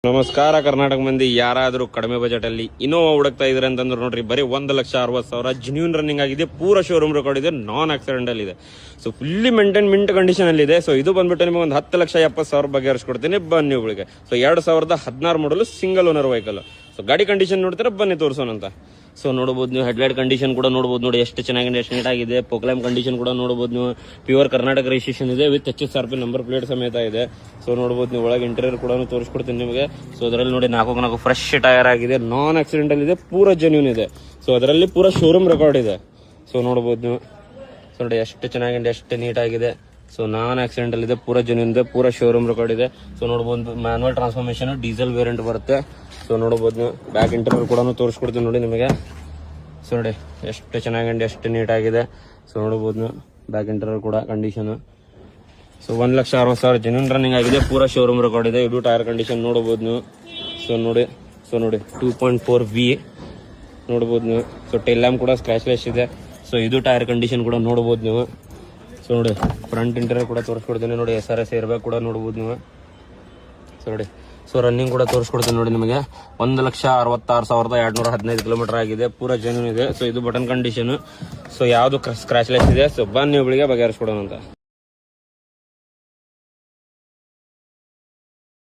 ನಮಸ್ಕಾರ ಕರ್ನಾಟಕ ಮಂದಿ. ಯಾರಾದರೂ ಕಡಿಮೆ ಬಜೆಟ್ ಅಲ್ಲಿ ಇನೋವಾ ಹುಡುಕ್ತಾ ಇದ್ರೆ ಅಂತಂದ್ರೆ ನೋಡ್ರಿ, ಬರೀ 1,60,000 ಜೆನ್ಯೂನ್ ರನ್ನಿಂಗ್ ಆಗಿದೆ, ಪೂರ ಶೋರೂಮ್ ರೆಕಾರ್ಡ್ ಇದೆ, ನಾನ್ ಆಕ್ಸಿಡೆಂಟಲ್ ಇದೆ. So fully maintain mint condition ಅಲ್ಲಿ ಇದೆ. ಸೊ ಇದು ಬಂದ್ಬಿಟ್ಟು ನಿಮಗೆ ಒಂದು 10,70,000 ಬಗ್ಗೆ ಹರಿಸ್ಕೊಡ್ತೀನಿ ಬನ್ನಿ ಇವುಗಳಿಗೆ. ಸೊ 2016 ಮಾಡಲು ಸಿಂಗಲ್ ಓನರ್ ವೆಹಿಕಲ್. ಸೊ ಗಾಡಿ ಕಂಡೀಷನ್ ನೋಡ್ತಾರೆ, ಬನ್ನಿ ತೋರಿಸೋಣ ಅಂತ. ಸೊ ನೋಡಬಹುದು ನೀವು, ಹೆಡ್ಲೈಟ್ ಕಂಡೀಷನ್ ಕೂಡ ನೋಡಬಹುದು ನೋಡಿ, ಎಷ್ಟು ಚೆನ್ನಾಗಿದೆ, ಎಷ್ಟು ನೀಟ್ ಆಗಿದೆ. ಪೊಕ್ಲೈಮ್ ಕಂಡೀಷನ್ ಕೂಡ ನೋಡಬಹುದು ನೀವು, ಪ್ಯೂರ್ ಕರ್ನಾಟಕ ರಿಜಿಸ್ಟ್ರೇಷನ್ ಇದೆ ವಿತ್ HSRP ನಂಬರ್ ಪ್ಲೇಟ್ ಸಮೇತ ಇದೆ. ಸೊ ನೋಡಬಹುದು ನೀವು, ಒಳಗೆ ಇಂಟೀರಿಯರ್ ಕೂಡ ತೋರಿಸ್ಕೊಡ್ತೀನಿ ನಿಮಗೆ. ಸೊ ಅದರಲ್ಲಿ ನೋಡಿ 4 ಫ್ರೆಶ್ ಟೈರ್ ಆಗಿದೆ, ನಾನ್ ಆಕ್ಸಿಡೆಂಟಲ್ ಇದೆ, ಪೂರ ಜೆನ್ಯೂನ್ ಇದೆ. ಸೊ ಅದರಲ್ಲಿ ಪೂರ ಶೋರೂಮ್ ರೆಕಾರ್ಡ್ ಇದೆ. ಸೊ ನೋಡಬಹುದು ನೀವು, ಸೊ ನೋಡಿ ಎಷ್ಟು ಚೆನ್ನಾಗಿದೆ, ಎಷ್ಟು ನೀಟ್ ಆಗಿದೆ. ಸೊ ನಾನ್ ಆಕ್ಸಿಡೆಂಟಲ್ ಇದೆ, ಪೂರ ಜೆನ್ಯೂನ್ ಇದೆ, ಪೂರ ಶೋರೂಮ್ ರೆಕಾರ್ಡ್ ಇದೆ. ಸೊ ನೋಡಬಹುದು ಮ್ಯಾನುವಲ್ ಟ್ರಾನ್ಸ್ಫಾರ್ಮೇಶನ್ ಡೀಸೆಲ್ ವೇರಿಯಂಟ್ ಬರುತ್ತೆ. ಸೊ ನೋಡಬಹುದು ನೀವು, ಬ್ಯಾಕ್ ಇಂಟೀರಿಯರ್ ಕೂಡ ತೋರಿಸ್ಕೊಡ್ತೀನಿ ನೋಡಿ ನಿಮಗೆ. ಸೊ ನೋಡಿ ಎಷ್ಟು ಚೆನ್ನಾಗಿದೆ, ಎಷ್ಟು ನೀಟ್ ಆಗಿದೆ. ಸೊ ನೋಡಬಹುದು ನೀವು, ಬ್ಯಾಕ್ ಇಂಟೀರಿಯರ್ ಕೂಡ ಕಂಡೀಷನ್. ಸೊ 1,60,000 ಜೆನ್ಯೂನ್ ರನ್ನಿಂಗ್ ಆಗಿದೆ, ಪೂರ ಶೋರೂಮ್ ರೆಕಾರ್ಡ್ ಇದೆ. ಇದು ಟೈರ್ ಕಂಡೀಷನ್ ನೋಡಬಹುದು ನೀವು. ಸೊ ನೋಡಿ 2.4V ನೋಡಬಹುದು ನೀವು. ಸೊ ಟೈಲ್ ಲ್ಯಾಂಪ್ ಕೂಡ ಸ್ಕ್ರಾಚ್ಲೆಸ್ ಇದೆ. ಸೊ ಇದು ಟೈರ್ ಕಂಡೀಷನ್ ಕೂಡ ನೋಡಬಹುದು ನೀವು. ಸೊ ನೋಡಿ ಫ್ರಂಟ್ ಇಂಟೀರಿಯರ್ ಕೂಡ ತೋರಿಸ್ಕೊಡ್ತೀನಿ ನೋಡಿ, SRS ಏರ್ಬ್ಯಾಗ್ ಕೂಡ ನೋಡಬಹುದು ನೀವು. ಸೊ ನೋಡಿ, ಸೊ ರನ್ನಿಂಗ್ ಕೂಡ ತೋರಿಸ್ಕೊಡ್ತೀನಿ ನೋಡಿ ನಿಮಗೆ. 1,66,215 ಕಿಲೋಮೀಟರ್ ಆಗಿದೆ, ಪೂರ ಜೆನ್ಯೂನ್ ಇದೆ. ಸೊ ಇದು ಬಟನ್ ಕಂಡೀಷನ್. ಸೊ ಯಾವುದು ಸ್ಕ್ರಾಚ್ಲೆಸ್ ಇದೆ. ಸೊ ಬನ್ನಿ ಇವುಗಳಿಗೆ ಬಗೆಹರಿಸ್ಕೊಡೋಣ ಅಂತ.